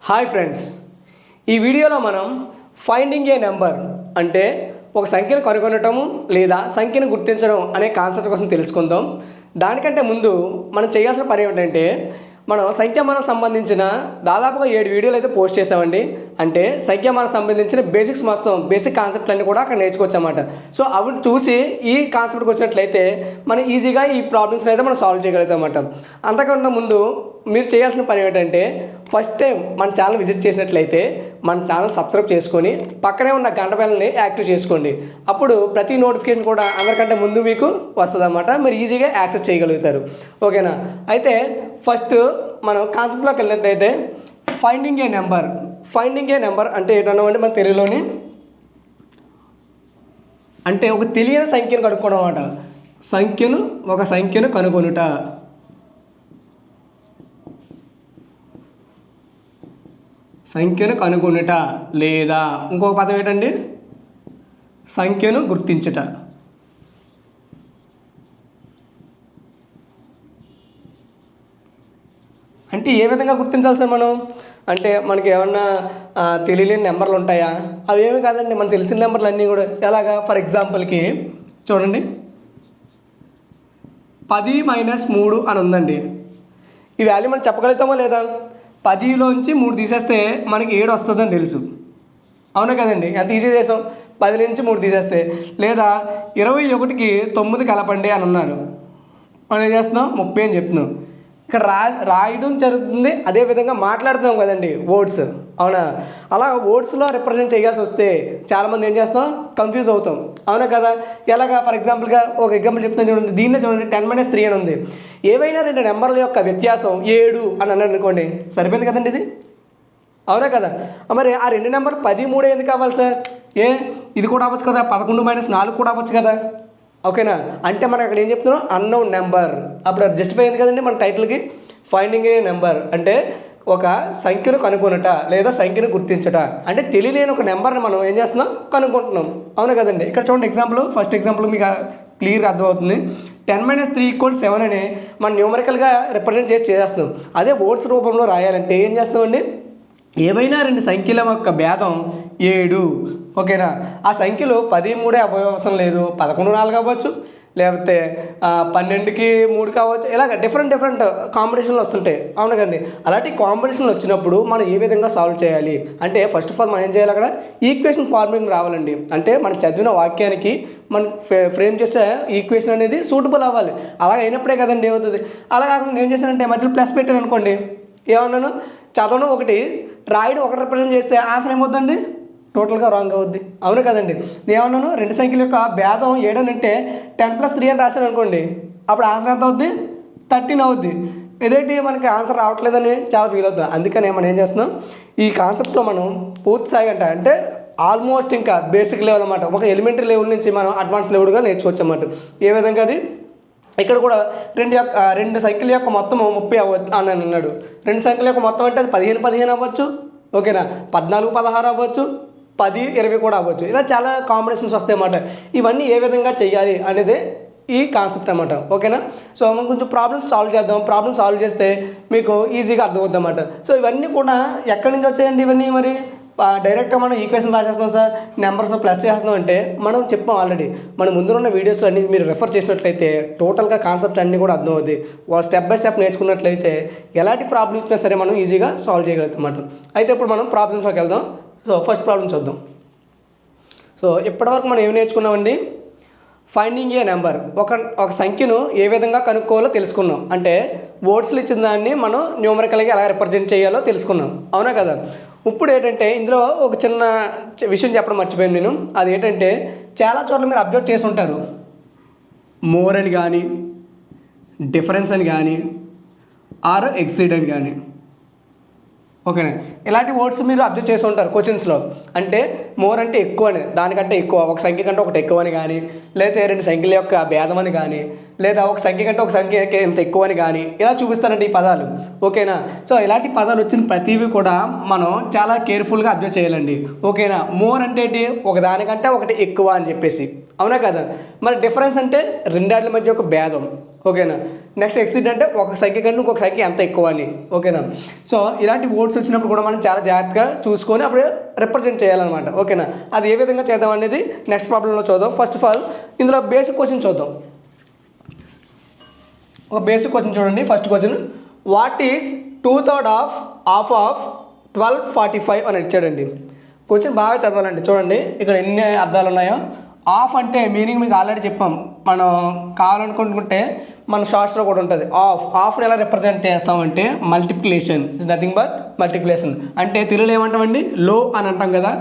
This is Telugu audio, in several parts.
హాయ్ ఫ్రెండ్స్, ఈ వీడియోలో మనం ఫైండింగ్ ఏ నెంబర్ అంటే ఒక సంఖ్యను కనుగొనటము లేదా సంఖ్యను గుర్తించడం అనే కాన్సెప్ట్ కోసం తెలుసుకుందాం. దానికంటే ముందు మనం చేయాల్సిన పని ఏమిటంటే మనం సంఖ్యామానం సంబంధించిన దాదాపుగా 7 వీడియోలు అయితే పోస్ట్ చేసామండి. అంటే సంఖ్యామానం సంబంధించిన బేసిక్స్ మొత్తం బేసిక్ కాన్సెప్ట్లన్నీ కూడా అక్కడ నేర్చుకోవచ్చు అన్నమాట. సో అవి చూసి ఈ కాన్సెప్ట్కి వచ్చినట్లయితే మనం ఈజీగా ఈ ప్రాబ్లమ్స్ని అయితే మనం సాల్వ్ చేయగలుగుతాం అన్నమాట. అంతకన్నా ముందు మీరు చేయాల్సిన పని ఏంటంటే ఫస్ట్ టైం మన ఛానల్ విజిట్ చేసినట్లయితే మన ఛానల్ సబ్స్క్రైబ్ చేసుకొని పక్కనే ఉన్న గంట బెల్ని యాక్టివ్ చేసుకోండి. అప్పుడు ప్రతి నోటిఫికేషన్ కూడా అందరికంటే ముందు మీకు వస్తుంది అన్నమాట. మీరు ఈజీగా యాక్సెస్ చేయగలుగుతారు. ఓకేనా? అయితే ఫస్ట్ మనం కాన్సెప్ట్లోకి వెళ్ళినట్లయితే ఫైండింగ్ ఏ నెంబర్ అంటే ఏంటన్నా అంటే మన తెలుగులోని అంటే ఒక తెలియని సంఖ్యను కనుక్కోవడం అన్నమాట. ఒక సంఖ్యను కనుగొనుట. సంఖ్యను కనుగొనుట లేదా ఇంకొక పదం ఏంటండి, సంఖ్యను గుర్తించుట. అంటే ఏ విధంగా గుర్తించాలి సార్ మనం? అంటే మనకి ఏమన్నా తెలియలేని నెంబర్లు ఉంటాయా? అవేమి కాదండి, మనకు తెలిసిన నెంబర్లు అన్నీ కూడా ఎలాగా? ఫర్ ఎగ్జాంపుల్కి చూడండి, 10 - 3 అని ఉందండి. ఈ వాల్యూ మనం చెప్పగలుగుతామా లేదా? 10లోంచి 3 తీసేస్తే మనకి 7 వస్తుందని తెలుసు, అవునా కదండి? ఎంత ఈజీ చేసాం. 10 నుంచి 3 తీసేస్తే. లేదా 21కి 9 కలపండి అని ఉన్నారు, మనం ఏం చేస్తున్నాం? 30 అని చెప్తున్నాం. ఇక్కడ రాయడం జరుగుతుంది, అదేవిధంగా మాట్లాడుతున్నాం కదండి, వర్డ్స్, అవునా? అలా వర్డ్స్లో రిప్రజెంట్ చేయాల్సి వస్తే చాలామంది ఏం చేస్తాం? కన్ఫ్యూజ్ అవుతాం, అవునా కదా? ఎలాగా? ఫర్ ఎగ్జాంపుల్గా ఒక ఎగ్జాంపుల్ చెప్తున్నాను చూడండి. దీన్నే చూడండి, 10 - 3 అని ఉంది. ఏవైనా 2 నెంబర్ల యొక్క వ్యత్యాసం 7 అని అన్నాడు అనుకోండి, సరిపోయింది కదండి ఇది, అవునా కదా? మరి ఆ 2 నెంబర్ 10, 3 ఎందుకు కావాలి సార్? ఇది కూడా అవ్వచ్చు కదా, 11 - 4 కూడా అవ్వచ్చు కదా, ఓకేనా? అంటే మనం అక్కడ ఏం చెప్తున్నాం? Unknown number. అప్పుడు అది జస్టిఫై అయింది కదండి మన టైటిల్కి. ఫైండింగ్ ఏ నెంబర్ అంటే ఒక సంఖ్యను కనుగొనట లేదా సంఖ్యను గుర్తించట. అంటే తెలియలేని ఒక నెంబర్ని మనం ఏం చేస్తున్నాం? కనుక్కుంటున్నాం, అవునా కదండి? ఇక్కడ చూడండి ఎగ్జాంపుల్, ఫస్ట్ ఎగ్జాంపుల్ మీకు క్లియర్గా అర్థమవుతుంది. 10 - 3 = 7 అని మనం న్యూమరికల్గా రిప్రజెంట్ చేసేస్తున్నాం. అదే వర్డ్స్ రూపంలో రాయాలంటే ఏం చేస్తామండి? ఏవైనా 2 సంఖ్యల యొక్క భేదం 7, ఓకేనా? ఆ సంఖ్యలో 10, 3 అవసరం లేదు, 11, 4 అవ్వచ్చు, లేకపోతే 12కి 3 కావచ్చు. ఇలాగ డిఫరెంట్ కాంబినేషన్లు వస్తుంటాయి, అవును కదండి? అలాంటి కాంబినేషన్లు వచ్చినప్పుడు మనం ఏ విధంగా సాల్వ్ చేయాలి అంటే ఫస్ట్ ఆఫ్ ఆల్ మనం ఏం చేయాలి? అక్కడ ఈక్వేషన్ ఫార్మింగ్ రావాలండి. అంటే మనం చదివిన వాక్యానికి మనం ఫ్రేమ్ చేసే ఈక్వేషన్ అనేది సూటబుల్ అవ్వాలి. అలాగ అయినప్పుడే కదండి ఏమవుతుంది. అలా కాకుండా నేను చేశానంటే మధ్యలో ప్లస్ పెట్టాను అనుకోండి, ఏమన్నాను? చదవడం ఒకటి, రాయడం ఒకటి రిప్రజెంట్ చేస్తే ఆన్సర్ ఏమవుతుందండి? టోటల్గా రాంగ్ అవుద్ది, అవును కదండి? నేను ఏమన్నాను? 2 సంఖ్యల యొక్క భేదం 7 అంటే 10 + 3 అని రాశాను అనుకోండి, అప్పుడు ఆన్సర్ ఎంత అవుద్ది? 13 అవుద్ది. ఇదేంటి మనకి ఆన్సర్ రావట్లేదని చాలా ఫీల్ అవుతుంది. అందుకని మనం ఏం చేస్తున్నాం? ఈ కాన్సెప్ట్లో మనం పూర్తిగా అంటే ఆల్మోస్ట్ ఇంకా బేసిక్ లెవెల్ అన్నమాట. ఒక ఎలిమెంటరీ లెవెల్ నుంచి మనం అడ్వాన్స్ లెవెల్గా నేర్చుకోవచ్చు అన్నమాట. ఏ విధంగా? అది ఇక్కడ కూడా 2 సంఖ్యల యొక్క మొత్తం 30 అవ్వచ్చు అని అన్నాడు. 2 సంఖ్యల యొక్క మొత్తం అంటే అది 15 అవ్వచ్చు, ఓకేనా? 14, 16 అవ్వచ్చు, 10, 20 కూడా అవ్వచ్చు. ఇలా చాలా కాంబినేషన్స్ వస్తాయి అన్నమాట. ఇవన్నీ ఏ విధంగా చేయాలి అనేది ఈ కాన్సెప్ట్ అన్నమాట, ఓకేనా? సో మనం కొంచెం ప్రాబ్లమ్స్ సాల్వ్ చేద్దాం. ప్రాబ్లమ్స్ సాల్వ్ చేస్తే మీకు ఈజీగా అర్థమవుద్ది అన్నమాట. సో ఇవన్నీ కూడా ఎక్కడి నుంచి వచ్చాయండి? ఇవన్నీ మరి డైరెక్ట్గా మనం ఈక్వేషన్ రాసేస్తాం సార్, నెంబర్స్ ప్లస్ చేస్తున్నాం అంటే మనం చెప్పాం ఆల్రెడీ. మన ముందు ఉన్న వీడియోస్ అన్ని మీరు రెఫర్ చేసినట్లయితే టోటల్గా కాన్సెప్ట్ అన్నీ కూడా అర్థమవుద్ది. వాళ్ళు స్టెప్ బై స్టెప్ నేర్చుకున్నట్లయితే ఎలాంటి ప్రాబ్లమ్స్ ఉన్నా సరే మనం ఈజీగా సాల్వ్ చేయగలుగుతాం అన్నమాట. అయితే ఇప్పుడు మనం ప్రాబ్లమ్స్లోకి వెళ్దాం. సో ఫస్ట్ ప్రాబ్లం చూద్దాం. సో ఇప్పటివరకు మనం ఏమి నేర్చుకున్నామండి? ఫైండింగ్ ఏ నెంబర్, ఒక సంఖ్యను ఏ విధంగా కనుక్కోవాలో తెలుసుకున్నాం. అంటే వర్డ్స్లు ఇచ్చిన దాన్ని మనం న్యూమరికల్గా ఎలా రిప్రజెంట్ చేయాలో తెలుసుకున్నాం, అవునా కదా? ఇప్పుడు ఏంటంటే ఇందులో ఒక చిన్న విషయం చెప్పడం మర్చిపోయాను నేను. అది ఏంటంటే చాలా చోట్ల మీరు అబ్జర్వ్ చేసి ఉంటారు, మోర్ అని కానీ, డిఫరెన్స్ అని కానీ, ఆర్ ఎక్సీడ్ అని కానీ, ఓకేనా? ఇలాంటి వర్డ్స్ మీరు అబ్జర్వ్ చేసి ఉంటారు క్వశ్చన్స్లో. అంటే మోర్ అంటే ఎక్కువ అని, దానికంటే ఎక్కువ, ఒక సంఖ్య కంటే ఒకటి ఎక్కువ అని కానీ, లేదా 2 సంఖ్యల యొక్క భేదం అని కానీ, లేదా ఒక సంఖ్య కంటే ఒక సంఖ్య ఎంత ఎక్కువ అని కానీ ఇలా చూపిస్తారండి ఈ పదాలు, ఓకేనా? సో ఇలాంటి పదాలు వచ్చిన ప్రతివి కూడా మనం చాలా కేర్ఫుల్గా అబ్జర్వ్ చేయాలండి, ఓకేనా? మోర్ అంటే ఏంటి? ఒక దానికంటే ఒకటి ఎక్కువ అని చెప్పేసి, అవునా కదా? మరి డిఫరెన్స్ అంటే 2 మధ్య ఒక భేదం, ఓకేనా. నెక్స్ట్ ఎక్సిడ్ అంటే ఒక సంఖ్య కంటే ఇంకొక సంఖ్య ఎంత ఎక్కువ అని. ఓకేనా. సో ఇలాంటి వర్డ్స్ వచ్చినప్పుడు కూడా మనం చాలా జాగ్రత్తగా చూసుకొని అప్పుడు రిప్రజెంట్ చేయాలన్నమాట. ఓకేనా. అది ఏ విధంగా చేద్దాం అనేది నెక్స్ట్ ప్రాబ్లంలో చూద్దాం. ఫస్ట్ ఆఫ్ ఆల్ ఇందులో బేసిక్ క్వశ్చన్ చూద్దాం. ఒక బేసిక్ క్వశ్చన్ చూడండి. First question, what is 2/3 of 1245 అని ఇచ్చాడండి. క్వశ్చన్ బాగా చదవాలండి. చూడండి ఇక్కడ ఎన్ని అర్థాలు ఉన్నాయో. ఆఫ్ అంటే మీనింగ్ మీకు ఆల్రెడీ చెప్పాం. మనం కావాలనుకుంటుంటే మన షార్ట్స్లో కూడా ఉంటుంది. ఆఫ్ని ఎలా రిప్రజెంట్ చేస్తామంటే multiplication is nothing but multiplication. అంటే తెలుగులో ఏమంటామండి, లో అని అంటాం కదా.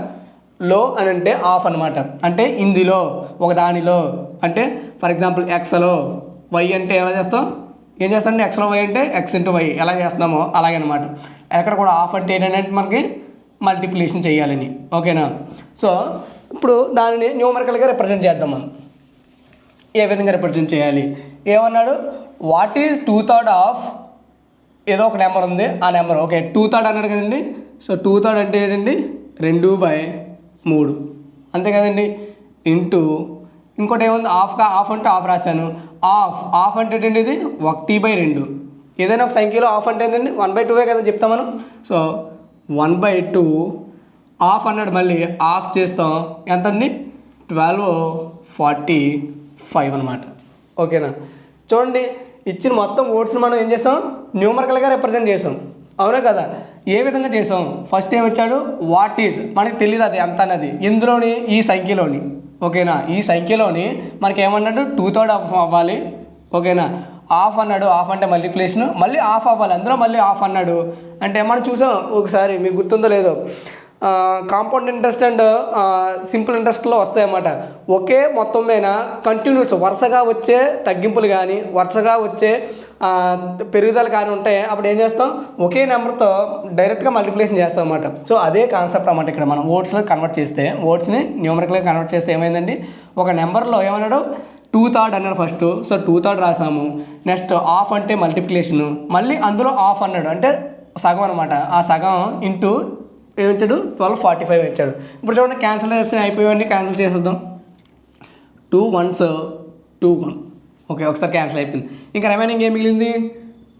లో అని అంటే ఆఫ్ అనమాట. అంటే ఇందులో ఒక దానిలో, అంటే ఫర్ ఎగ్జాంపుల్ ఎక్స్లో వై అంటే ఎలా చేస్తాం, ఏం చేస్తామండి, ఎక్స్లో వై అంటే ఎక్స్ ఇంటూ వై ఎలా చేస్తున్నామో అలాగే అనమాట. ఎక్కడ కూడా ఆఫ్ అంటే ఏంటంటే మనకి మల్టిప్లికేషన్ చేయాలని. ఓకేనా. సో ఇప్పుడు దానిని న్యూమరికల్గా రిప్రజెంట్ చేద్దాం. మనం ఏ విధంగా రిప్రజెంట్ చేయాలి, ఏమన్నాడు, వాట్ ఈజ్ 2/3 ఆఫ్ ఏదో ఒక నెంబర్ ఉంది, ఆ నెంబర్. ఓకే 2/3 అన్నాడు కదండి. సో 2/3 అంటే ఏంటండి 2/3 అంతే కదండి. ఇంటూ ఇంకోటి ఏముంది, ఆఫ్ అంటే ఆఫ్ రాశాను. ఆఫ్ అంటే ఏంటండి ఇది 1/2. ఏదైనా ఒక సంఖ్యలో ఆఫ్ అంటే ఏంటండి 1/2 కదా చెప్తాం మనం. సో 1/2 ఆఫ్ అన్నాడు, మళ్ళీ ఆఫ్ చేస్తాం ఎంత అండి 1245 అనమాట. ఓకేనా. చూడండి ఇచ్చిన మొత్తం వర్డ్స్ని మనం ఏం చేసాం, న్యూమరికల్గా రిప్రజెంట్ చేసాం. అవునా కదా. ఏ విధంగా చేసాం, ఫస్ట్ ఏమి ఇచ్చాడు, వాట్ ఈజ్, మనకి తెలియదు అది ఎంత అన్నది, ఇందులోని ఈ సంఖ్యలోని. ఓకేనా. ఈ సంఖ్యలోని మనకి ఏమన్నాడు 2/3 ఆఫ్ అవ్వాలి. ఓకేనా. ఆఫ్ అన్నాడు, ఆఫ్ అంటే మల్టిప్లికేషన్, మళ్ళీ ఆఫ్ అవ్వాలి, అందులో మళ్ళీ ఆఫ్ అన్నాడు. అంటే మనం చూసాం ఒకసారి, మీకు గుర్తుందో లేదో, కాంపౌండ్ ఇంట్రెస్ట్ అండ్ సింపుల్ ఇంట్రెస్ట్లో వస్తాయన్నమాట. ఒకే మొత్తం మీద కంటిన్యూస్ వరుసగా వచ్చే తగ్గింపులు కానీ వరుసగా వచ్చే పెరుగుదల కానీ ఉంటాయి. అప్పుడు ఏం చేస్తాం, ఒకే నెంబర్తో డైరెక్ట్గా మల్టిప్లికేషన్ చేస్తాం అన్నమాట. సో అదే కాన్సెప్ట్ అన్నమాట. ఇక్కడ మనం వర్డ్స్లో కన్వర్ట్ చేస్తే, వర్డ్స్ని న్యూమరికల్గా కన్వర్ట్ చేస్తే ఏమైందండి, ఒక నెంబర్లో ఏమన్నాడు 2/3 అన్నాడు ఫస్ట్. సో 2/3 రాసాము. నెక్స్ట్ ఆఫ్ అంటే మల్టిప్లికేషను, మళ్ళీ అందులో ఆఫ్ అన్నాడు అంటే సగం అనమాట. ఆ సగం ఇంటూ ఏమిచ్చాడు 1245 ఇచ్చాడు. ఇప్పుడు చూడండి క్యాన్సిల్ చేస్తే అయిపోయాన్ని క్యాన్సిల్ చేసేద్దాం. 2 1s 2 1. ఓకే ఒకసారి క్యాన్సిల్ అయిపోయింది. ఇంకా రిమైనింగ్ ఏం మిగిలింది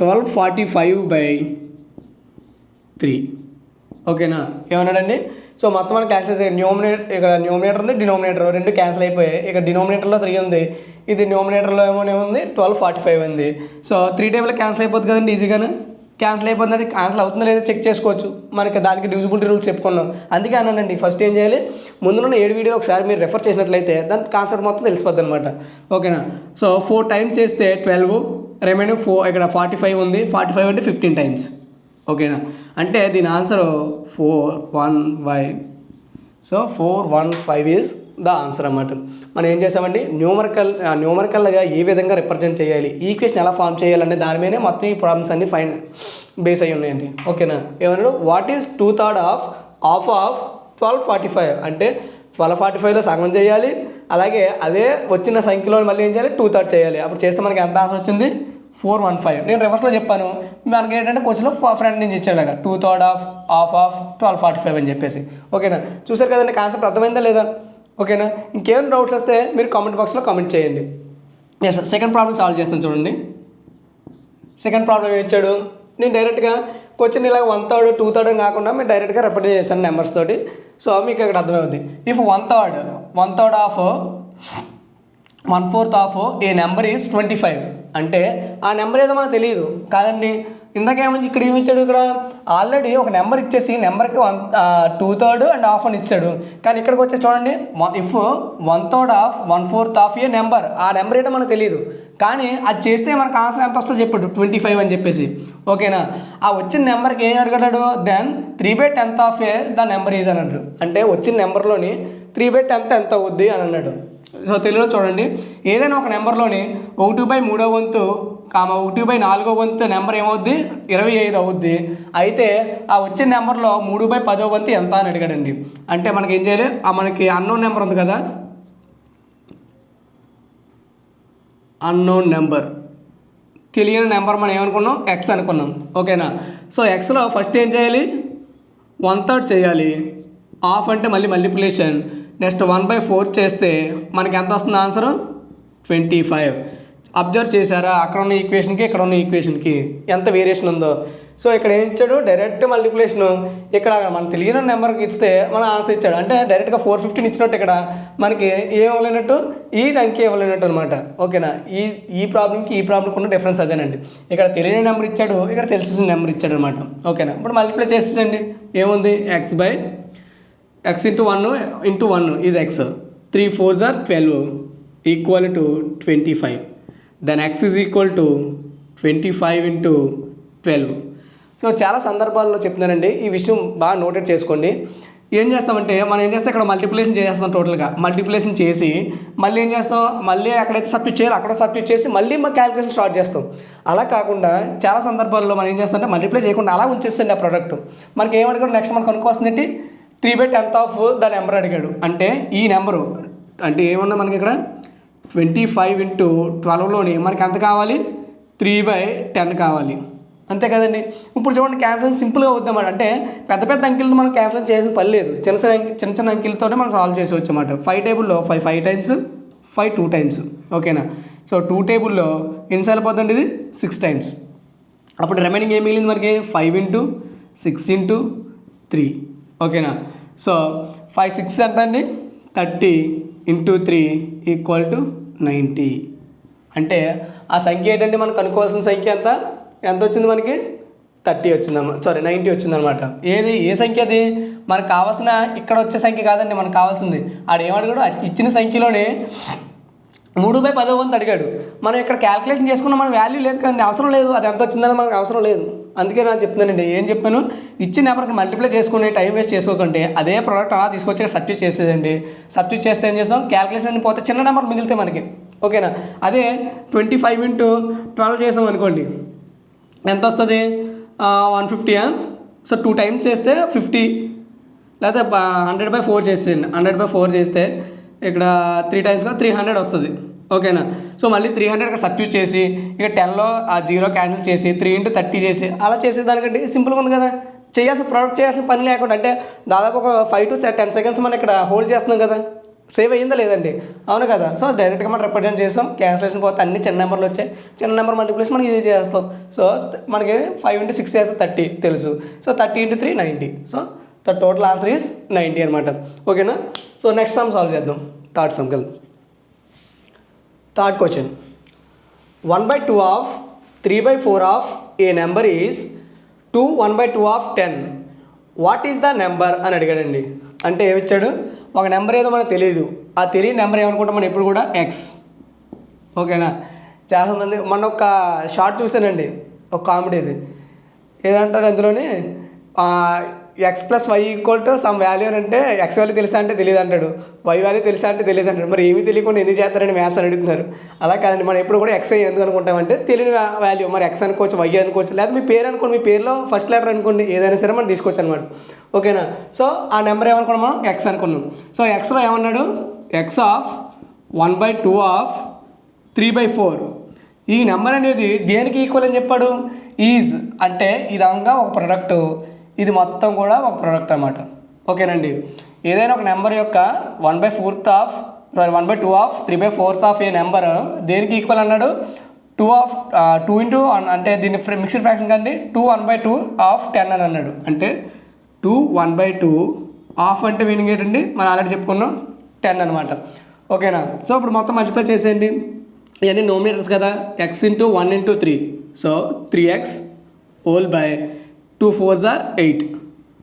1245/3. ఓకేనా. ఏమన్నాడండి, సో మొత్తం మనం క్యాన్సిల్ చేయాలి. ఇక్కడ న్యూమినేటర్ ఉంది, డినోమినేటర్ రెండు క్యాన్సిల్ అయిపోయాయి. ఇక్కడ డినోమినేటర్లో 3 ఉంది, ఇది న్యూమినేటర్లో ఏముంది 1245 ఉంది. సో 3 టేబుల్ క్యాన్సిల్ అయిపోతుంది కదండి ఈజీగానే. క్యాన్సిల్ అయిపోతుందంటే క్యాన్సిల్ అవుతుందో లేదో చెక్ చేసుకోవచ్చు. మనకి దానికి డివిజిబిలిటీ రూల్స్ చెప్పుకున్నాం. అందుకే అన్నానండి ఫస్ట్ ఏం చేయాలి, ముందున్న 7 వీడియో ఒకసారి మీరు రెఫర్ చేసినట్లయితే దాని కాన్సెప్ట్ మొత్తం తెలిసిపోద్ది అనమాట. ఓకేనా. సో 4 టైమ్స్ చేస్తే 12, రిమైనింగ్ 4, ఇక్కడ 45 ఉంది. 45 అంటే 15 టైమ్స్. ఓకేనా. అంటే దీని answer 415. So 415 is the answer అన్నమాట. మనం ఏం చేసామండి, న్యూమరికల్గా ఏ విధంగా రిప్రజెంట్ చేయాలి, ఈక్వేషన్ ఎలా ఫామ్ చేయాలనే దాని మీదనే మొత్తం ఈ ప్రాబ్లమ్స్ అన్ని బేస్ అయ్యి ఉన్నాయండి. ఓకేనా. ఏమన్నాడు, వాట్ ఈజ్ 2/3 ఆఫ్ 1245 అంటే 1245లో సగం చేయాలి. అలాగే అదే వచ్చిన సంఖ్యలో మళ్ళీ ఏం చేయాలి 2/3 చేయాలి. అప్పుడు చేస్తే మనకి ఎంత ఆన్సర్ వచ్చింది 415. నేను రివర్స్లో చెప్పాను, మనకి ఏంటంటే క్వశ్చన్లో ఫ్రంట్ నుంచి ఇచ్చాడు 2/3 ఆఫ్ 1245 అని చెప్పేసి. ఓకేనా. చూసారు కదండి కాన్సెప్ట్ అర్థమైందా లేదా. ఓకేనా. ఇంకేం డౌట్స్ వస్తే మీరు కామెంట్ బాక్స్లో కామెంట్ చేయండి. నెక్స్ట్ సెకండ్ ప్రాబ్లం సాల్వ్ చేస్తాను చూడండి. సెకండ్ ప్రాబ్లం ఏమి ఇచ్చాడు, నేను డైరెక్ట్గా క్వశ్చన్ ఇలా 1/3 2/3 అని కాకుండా మీరు డైరెక్ట్గా రిప్రజెంట్ చేశాను నెంబర్స్ తోటి. సో మీకు ఇక్కడ అర్థమవుతుంది. If 1/3 of 1/4 of a number is 25 అంటే ఆ నెంబర్ ఏదో మనకు తెలియదు కాదండి. ఇందాకేమని ఇక్కడ ఏమి ఇచ్చాడు, ఇక్కడ ఆల్రెడీ ఒక నెంబర్ ఇచ్చేసి నెంబర్కి 2/3 అండ్ హాఫ్ అని ఇచ్చాడు. కానీ ఇక్కడికి వచ్చేసి చూడండి, if 1/3 of 1/4 of a number, ఆ నెంబర్ ఏంటో మనకు తెలియదు. కానీ అది చేస్తే మనకు ఆన్సర్ ఎంత వస్తుందో చెప్పాడు 25 అని చెప్పేసి. ఓకేనా. ఆ వచ్చిన నెంబర్కి ఏం అడిగాడు, then 3/10 of a the number is అని అన్నాడు. అంటే వచ్చిన నెంబర్లోని 3/10 ఎంత అవుద్ది అని అన్నాడు. సో తెలుగులో చూడండి, ఏదైనా ఒక నెంబర్లోని 1/3 వంతు 1/4 వంతు నెంబర్ ఏమవుద్ది 25 అవుద్ది. అయితే ఆ వచ్చిన నెంబర్లో 3/10 వంతు ఎంత అని అడిగాడండి. అంటే మనకి ఏం చేయాలి, మనకి అన్నోన్ నెంబర్ ఉంది కదా, అన్నోన్ నెంబర్ తెలియని నెంబర్ మనం ఏమనుకున్నాం ఎక్స్ అనుకున్నాం. ఓకేనా. సో ఎక్స్లో ఫస్ట్ ఏం చేయాలి 1/3 చేయాలి. హాఫ్ అంటే మళ్ళీ మల్టిప్లికేషన్. నెక్స్ట్ 1/4 చేస్తే మనకి ఎంత వస్తుంది ఆన్సర్ 25. అబ్జర్వ్ చేశారా అక్కడ ఉన్న ఈక్వేషన్కి ఇక్కడ ఉన్న ఈక్వేషన్కి ఎంత వేరియేషన్ ఉందో. సో ఇక్కడ ఏం ఇచ్చాడు, డైరెక్ట్ మల్టిప్లికేషన్. ఇక్కడ మనం తెలియని నెంబర్కి ఇస్తే మన ఆన్సర్ ఇచ్చాడు, అంటే డైరెక్ట్గా 415 ఇచ్చినట్టు ఇక్కడ మనకి ఏం ఇవ్వలేనట్టు, ఈ అంకె ఇవ్వలేనట్టు అనమాట. ఓకేనా, ఈ ప్రాబ్లంకి ఈ ప్రాబ్లంకి ఉన్న డిఫరెన్స్ అదేనండి. ఇక్కడ తెలియని నెంబర్ ఇచ్చాడు, ఇక్కడ తెలిసిన నెంబర్ ఇచ్చాడు అనమాట. ఓకేనా, ఇప్పుడు మల్టిప్లై చేసేయండి. ఏముంది, x into 1 is x, 3 4s are 12 equal to 25. Then x is equal to 25 into 12. So చాలా సందర్భాల్లో చెప్తున్నానండి, ఈ విషయం బాగా నోటెడ్ చేసుకోండి. ఏం చేస్తామంటే మనం ఏం చేస్తాం, ఇక్కడ మల్టిప్లికేషన్ చేస్తాం. టోటల్గా మల్టిప్లికేషన్ చేసి మళ్ళీ ఏం చేస్తాం, మళ్ళీ ఎక్కడైతే సబ్స్టిట్యూట్ చేయాలి అక్కడ సబ్స్టిట్యూట్ చేసి మళ్ళీ మా క్యాలిక్యులేషన్ స్టార్ట్ చేస్తాం. అలా కాకుండా చాలా సందర్భాల్లో మనం ఏం చేస్తామంటే మల్టిప్లై చేయకుండా అలా ఉంచేస్తుంది ఆ ప్రోడక్ట్. మనకి ఏమడిగాడు, నెక్స్ట్ మనకు కనుక్కోవస్తుందంటే 3/10 ఆఫ్ ద నెంబర్ అడిగాడు. అంటే ఈ నెంబరు అంటే ఏమన్నా మనకి ఇక్కడ 25 ఇంటూ 12లోని మనకి ఎంత కావాలి, 3/10 కావాలి. అంతే కదండి. ఇప్పుడు చూడండి, క్యాన్సిల్ సింపుల్గా అవుద్దామాట. అంటే పెద్ద పెద్ద అంకెలతో మనం క్యాన్సిల్ చేసిన పని లేదు, చిన్న చిన్న అంకెలతో మనం సాల్వ్ చేసేవచ్చు అన్నమాట. 5 టేబుల్లో 5 టైమ్స్, 5 2 టైమ్స్. ఓకేనా, సో 2 టేబుల్లో ఎన్నిసార్లు పోతుంది, ఇది 6 టైమ్స్. అప్పుడు రిమైనింగ్ ఏం మిగిలింది మనకి, 5 ఇంటూ 6 ఇంటూ 3. ఓకేనా, సో 5 6 ఎంత అండి, 30 ఇంటూ 3 ఈక్వల్ టు 90. అంటే ఆ సంఖ్య ఏంటంటే మనకు కనుక్కోవాల్సిన సంఖ్య ఎంత వచ్చింది, మనకి 30 వచ్చిందన్నమాట, 90 వచ్చిందనమాట. ఏ సంఖ్య అది, మనకు కావాల్సిన ఇక్కడ వచ్చే సంఖ్య కాదండి, మనకు కావాల్సింది ఆడు ఏమడిగాడు, ఇచ్చిన సంఖ్యలోనే 3/10 అడిగాడు. మనం ఇక్కడ క్యాలిక్యులేషన్ చేసుకున్న మన వాల్యూ లేదు కదండి, అవసరం లేదు, అది ఎంత వచ్చిందని మనకు అవసరం లేదు. అందుకే నేను చెప్తున్నానండి, ఏం చెప్పాను, ఇచ్చిన నెంబర్కి మల్టిప్లై చేసుకుని టైం వేస్ట్ చేసుకోకండి. అదే ప్రోడక్ట్ తీసుకొచ్చి సబ్స్టిట్యూట్ చేసేదండి. సబ్స్టిట్యూట్ చేస్తే ఏం చేస్తాం, క్యాలిక్యులేషన్ అని పోతే చిన్న నెంబర్ మిగిలితే మనకి. ఓకేనా, అదే 25 ఇంటూ 12 చేసాం అనుకోండి, ఎంత వస్తుంది, 150. సో 2 టైమ్స్ చేస్తే 50, లేకపోతే 100/4 చేసేయండి. 100/4 చేస్తే ఇక్కడ 3 టైమ్స్ 300 వస్తుంది. ఓకేనా, సో మళ్ళీ 300 సబ్స్టిట్యూట్ చేసి ఇక 10లో ఆ 0 క్యాన్సిల్ చేసి 3 ఇంటూ 30 చేసి అలా చేసేదానికంటే సింపుల్గా ఉంది కదా. చేయాల్సిన ప్రోడక్ట్ చేయాల్సిన పని లేకుండా, అంటే దాదాపు ఒక 5 to 10 సెకండ్స్ మనం ఇక్కడ హోల్డ్ చేస్తున్నాం కదా, సేవ్ అయ్యిందా లేదండి, అవును కదా. సో డైరెక్ట్గా మనం రిప్రజెంట్ చేస్తాం, క్యాన్సిలేషన్ పోతే అన్ని చిన్న నెంబర్లు వచ్చాయి, చిన్న నెంబర్ మల్టిప్లికేషన్ మనం ఈజీ చేస్తాం. సో మనకి 5 ఇంటూ 6 చేస్తే 30 తెలుసు. So 30 into 3 90. So the total answer is 90 అనమాట. ఓకేనా, సో నెక్స్ట్ సమ్ సాల్వ్ చేద్దాం. థర్డ్ సమ్ కదా, third question. 1/2 of 3/4 of a number is 2 1/2 of 10. What is the number అని అడిగాడండి. అంటే ఏమిచ్చాడు, ఒక నెంబర్ ఏదో మనకు తెలియదు, ఆ తెలియని నెంబర్ ఏమనుకుంటాం మనం ఎప్పుడు కూడా ఎక్స్. ఓకేనా, చాలామంది మొన్న ఒక షార్ట్ చూసానండి, ఒక కామెడీది. ఏదంటారు అందులోని, x+y equal to some value అని అంటే ఎక్స్ వాల్యూ తెలుసా అంటే తెలియదు అంటాడు, వై వాల్యూ తెలుసా అంటే తెలియదు అంటాడు. మరి ఏమీ తెలియకుండా ఎందుకు చేస్తారని మ్యాథ్స్ అని అడుగుతున్నారు. అలా కాదండి, మనం ఎప్పుడు కూడా ఎక్స్ ఎందుకు అనుకుంటామంటే తెలియని వాల్యూ, మరి ఎక్స్ అనుకోవచ్చు, వై అనుకోవచ్చు, లేదా మీ పేరు అనుకోండి, మీ పేరులో ఫస్ట్ లెటర్ అనుకోండి, ఏదైనా సరే మనం తీసుకోవచ్చు అనమాట. ఓకేనా, సో ఆ నెంబర్ ఏమనుకున్నాం మనం, ఎక్స్ అనుకున్నాం. సో ఎక్స్లో ఏమన్నాడు, ఎక్స్ ఆఫ్ 1/2 ఆఫ్ 3/4. ఈ నెంబర్ అనేది దేనికి ఈక్వల్ అని చెప్పాడు, ఈజ్ అంటే ఇదంగా ఒక ప్రొడక్ట్, ఇది మొత్తం కూడా ఒక ప్రోడక్ట్ అన్నమాట. ఓకేనండి, ఏదైనా ఒక నెంబర్ యొక్క 1/2 ఆఫ్ 3/4 ఆఫ్ ఏ నెంబర్ దేనికి ఈక్వల్ అన్నాడు, 2 ఇంటూ అంటే దీన్ని మిక్స్డ్ ఫ్రాక్షన్ కండి 2 1/2 ఆఫ్ 10 అని అన్నాడు. అంటే 2 1/2 ఆఫ్ అంటే మీనింగ్ ఏంటండి, మనం ఆల్రెడీ చెప్పుకున్నాం 10 అనమాట. ఓకేనా, సో ఇప్పుడు మొత్తం మల్టిప్లై చేసేయండి. ఇవన్నీ నోమినేటర్స్ కదా, x into 1 into 3, so 3x whole by 2 4s are 8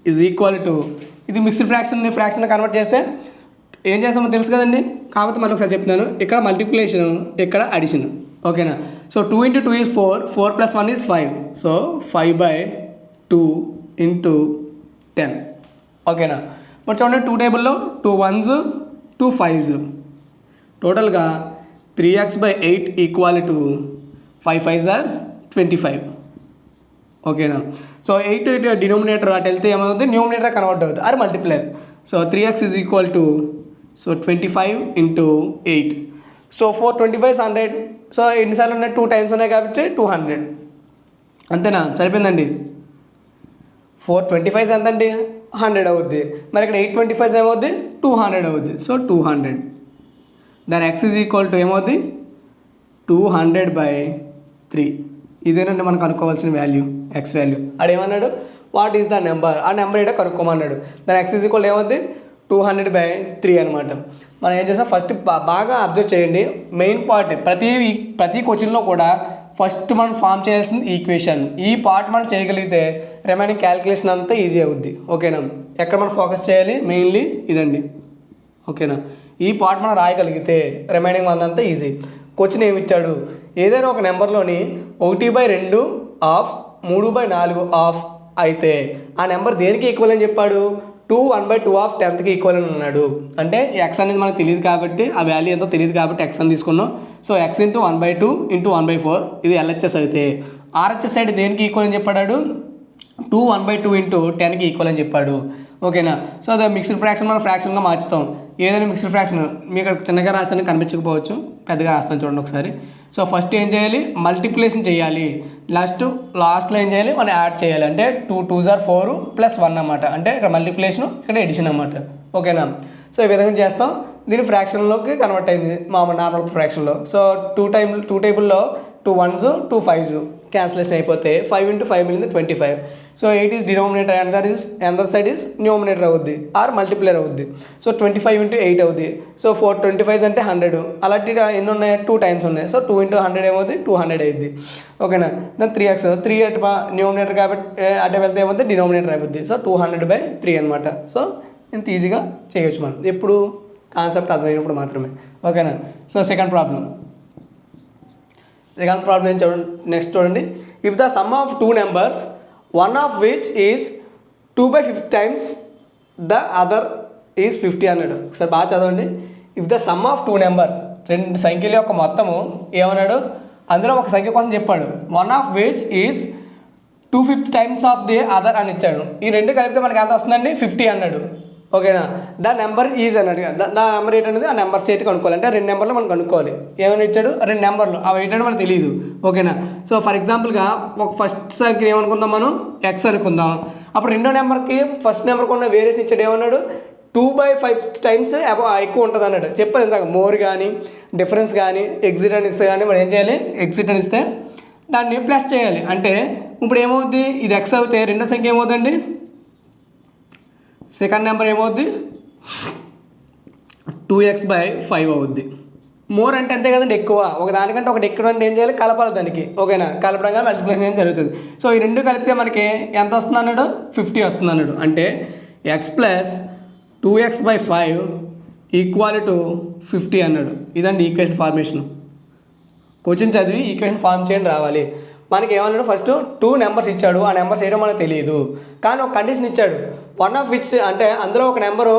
is equal to, ఇది మిక్స్డ్ ఫ్రాక్షన్ కన్వర్ట్ చేస్తే ఏం చేస్తామో తెలుసు కదండి. కాకపోతే మళ్ళీ ఒకసారి చెప్తున్నాను, ఇక్కడ మల్టిప్లికేషన్, ఇక్కడ అడిషన్. ఓకేనా, so 2 into 2 is 4, 4 + 1 is 5, so 5/2 into 10. ఓకేనా, ఇప్పుడు చూడండి 2 టేబుల్లో 2 1s 2 5s, టోటల్గా 3x/8 equal to 5 5s are 25. ఓకేనా, సో 8 డినోమినేటర్ అటు వెళ్తే ఏమవుతుంది, న్యూమినేటర్ కన్వర్ట్ అవుతుంది, అది multiplier. So 3x is equal to, so 25 into 8, so 425 100. So ఎన్నిసార్లు ఉన్నాయి, 2 టైమ్స్ ఉన్నాయి కాబట్టి 200. అంతేనా, సరిపోయిందండి. 425 ఎంతండి, 100 అవుద్ది. మరి ఇక్కడ 825 ఏమవుద్ది, 200 అవుద్ది. సో 200. దాని x ఈజ్ ఈక్వల్ టు ఏమవుద్ది, 200/3 ఇదేనండి మనం కనుక్కోవాల్సిన వాల్యూ ఎక్స్ వాల్యూ. ఆడేమన్నాడు వాట్ ఈస్ ద నెంబర్, ఆ నెంబర్ ఏంటో కనుక్కోమన్నాడు. దాని ఎక్స్ ఈజ్ ఈక్వల్ ఏమవుద్ది 200/3 అనమాట. మనం ఏం చేస్తాం ఫస్ట్ బాగా అబ్జర్వ్ చేయండి. మెయిన్ పార్ట్ ప్రతి క్వశ్చన్లో కూడా ఫస్ట్ మనం ఫామ్ చేయాల్సింది ఈక్వేషన్. ఈ పార్ట్ మనం చేయగలిగితే రిమైనింగ్ క్యాలిక్యులేషన్ అంతా ఈజీ అవుద్ది. ఓకేనా, ఎక్కడ మనం ఫోకస్ చేయాలి మెయిన్లీ ఇదండి. ఓకేనా, ఈ పార్ట్ మనం రాయగలిగితే రిమైనింగ్ అంతా ఈజీ. క్వశ్చన్ ఏమి ఇచ్చాడు, ఏదైనా ఒక నెంబర్లోని 1/2 ఆఫ్ 3/4 ఆఫ్ అయితే ఆ నెంబర్ దేనికి ఈక్వల్ అని చెప్పాడు, 1/2 ఆఫ్ 10కి ఈక్వల్ అని అన్నాడు. అంటే ఎక్స్ అనేది మనకు తెలియదు కాబట్టి ఆ వాల్యూ ఎంతో తెలియదు కాబట్టి ఎక్స్ అని తీసుకున్నాం. సో ఎక్స్ ఇంటూ 1/2 ఇంటూ 1/4 ఇది ఎల్హెచ్ఎస్ అయితే ఆర్హెచ్ఎస్ సైడ్ దేనికి ఈక్వల్ అని చెప్పాడు, 1/2 ఇంటూ 10కి ఈక్వల్ అని చెప్పాడు. ఓకేనా, సో అదే మిక్స్డ్ ఫ్రాక్షన్ మనం ఫ్రాక్షన్గా మార్చుతాం. ఏదైనా మిక్స్డ్ ఫ్రాక్షన్ మీకు ఇక్కడ చిన్నగా రాస్తాను కనిపించకపోవచ్చు, పెద్దగా రాస్తాను చూడండి ఒకసారి. సో ఫస్ట్ ఏం చేయాలి, మల్టిప్లికేషన్ చేయాలి. లాస్ట్లో ఏం చేయాలి, మనం యాడ్ చేయాలి. అంటే 2 2s are 4 + 1 అన్నమాట. అంటే ఇక్కడ మల్టిప్లికేషన్ ఇక్కడ ఎడిషన్ అన్నమాట. ఓకేనా, సో ఈ విధంగా చేస్తాం. దీని ఫ్రాక్షన్లోకి కన్వర్ట్ అయింది మామూలు నార్మల్ ఫ్రాక్షన్లో. సో 2 టేబుల్లో 2 1s 2 5s క్యాన్సిలేషన్ అయిపోతే 5 × 5 మిగిలింది 25. So 8 is denominator and other side is numerator అవుద్ది ఆర్ మల్టిప్లేర్ అవుద్ది. సో 25 × 8 అవుద్ది. సో 4 25 అంటే 100. అలాంటి ఎన్ని ఉన్నాయి, 2 టైమ్స్ ఉన్నాయి. సో 2 × 100 ఏమవుతుంది 200 అయింది. ఓకేనా, దాని 3x 3 అంటే న్యూమినేటర్ కాబట్టి అంటే వెళ్తే ఏమవుతుంది డినామినేటర్ అయిపోద్ది. సో 200/3 అనమాట. సో ఇంత ఈజీగా చేయొచ్చు మనం ఎప్పుడు కాన్సెప్ట్ అర్థమైనప్పుడు మాత్రమే. ఓకేనా, సో సెకండ్ ప్రాబ్లం ఏం చూడండి. నెక్స్ట్ చూడండి, if the sum of 2 numbers one of which is 2/5 times the other is 50 అన్నాడు. ఒకసారి బాగా చదవండి. If the sum of 2 numbers, 2 సంఖ్యల యొక్క మొత్తము ఏమన్నాడు, అందులో ఒక సంఖ్య కోసం చెప్పాడు. One of which is 2/5 times of the other అని ఇచ్చాడు. ఈ రెండు కలిపితే మనకి ఎంత వస్తుందండి 50 అన్నాడు. ఓకేనా, ద నెంబర్ ఈజ్ అన్నాడు. ద నెంబర్ ఏంటనేది ఆ నెంబర్ సెట్ కనుక్కోవాలి. అంటే 2 నెంబర్లు మనం కనుక్కోవాలి. ఏమైనా ఇచ్చాడు 2 నెంబర్లు, అవి ఏంటంటే మనకు తెలియదు. ఓకేనా, సో ఫర్ ఎగ్జాంపుల్గా ఒక ఫస్ట్ సంఖ్య ఏమనుకుందాం మనం ఎక్స్ అనుకుందాం. అప్పుడు రెండో నెంబర్కి ఫస్ట్ నెంబర్కి ఉన్న వేరియేషన్ ఇచ్చాడు. ఏమన్నాడు 2/5 times ఎక్కువ ఉంటుంది అన్నాడు. చెప్పారు ఇందాక మోర్ కానీ డిఫరెన్స్ కానీ ఎగ్జిట్ అని ఇస్తే కానీ మనం ఏం చేయాలి, ఎగ్జిట్ అని ఇస్తే దాన్ని ప్లస్ చేయాలి. అంటే ఇప్పుడు ఏమవుద్ది, ఇది ఎక్స్ అవుతే రెండో సంఖ్య ఏమవుతుందండి, సెకండ్ నెంబర్ ఏమవుద్ది 2x/5 అవుద్ది. మోర్ అంటే అంతే కదండి, ఎక్కువ. ఒక దానికంటే ఒకటి ఎక్కువ అంటే ఏం చేయాలి, కలపాలి దానికి. ఓకేనా, కలపడంగా మల్టిప్లికేషన్ ఏం జరుగుతుంది. సో ఈ రెండు కలిపితే మనకి ఎంత వస్తుంది అన్నాడు 50 వస్తుంది అన్నాడు. అంటే x + 2x/5 = 50 అన్నాడు. ఇదండి ఈక్వేషన్ ఫార్మేషన్. క్వశ్చన్ చదివి ఈక్వేషన్ ఫార్మ్ చేయండి రావాలి. మనకి ఏమన్నాడు, ఫస్ట్ 2 నెంబర్స్ ఇచ్చాడు. ఆ నెంబర్స్ ఏదో మనకు తెలియదు, కానీ ఒక కండిషన్ ఇచ్చాడు. వన్ ఆఫ్ విచ్ అంటే అందులో ఒక నెంబరు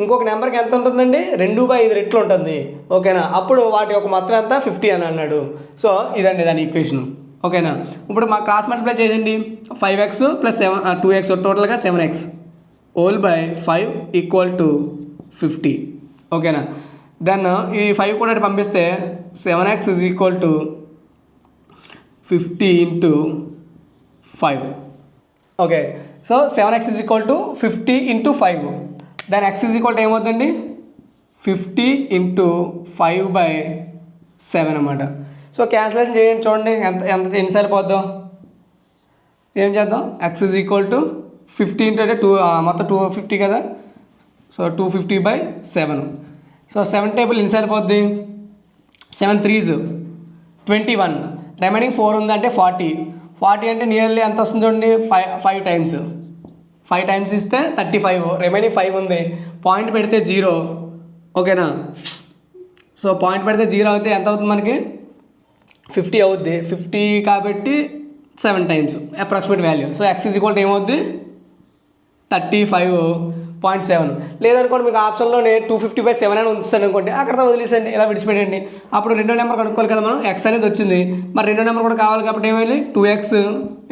ఇంకొక నెంబర్కి ఎంత ఉంటుందండి 2/5 రెట్లు ఉంటుంది. ఓకేనా, అప్పుడు వాటి యొక్క మొత్తం ఎంత 50 అని అన్నాడు. సో ఇదండి దాని ఈక్వేషన్. ఓకేనా, ఇప్పుడు మా క్రాస్ మల్టిప్లై చేయండి. 5x + 2x టోటల్గా 7x /5 = 50. ఓకేనా, దెన్ ఈ 5 కూడా పంపిస్తే 7x = 50 × 5. Okay, so 7x = 50 × 5. దాని x ఏమవుతుందండి 50 × 5/7 అన్నమాట. సో క్యాన్సిలేషన్ చేయండి, చూడండి ఎన్నిసార్లు పోద్దాం. ఏం చేద్దాం, x = 50 అంటే 2 మొత్తం 250 కదా. సో 250/7. సో 7 టేబుల్ ఎన్నిసార్లు పోద్ది, 7 3s 21. రిమైనింగ్ 4 ఉందంటే 40 అంటే నియర్లీ ఎంత వస్తుంది చూడండి 5 టైమ్స్. 5 టైమ్స్ ఇస్తే 35. రిమైనింగ్ 5 ఉంది, పాయింట్ పెడితే 0. ఓకేనా, సో పాయింట్ పెడితే 0 అయితే ఎంత అవుతుంది మనకి 50 అవుద్ది. 50 కాబట్టి 7 times approximate value. So x ఏమవుద్ది 35.7. లేదనుకోండి మీకు ఆప్షన్లోనే 250/7 అని ఉంచుతాను అనుకోండి, అక్కడ వదిలేసండి, ఇలా విడిచిపెట్టండి. అప్పుడు రెండో నెంబర్ కనుక్కోవాలి కదా మనం, x అనేది వచ్చింది. మరి రెండో నెంబర్ కూడా కావాలి కాబట్టి ఏమైంది 2x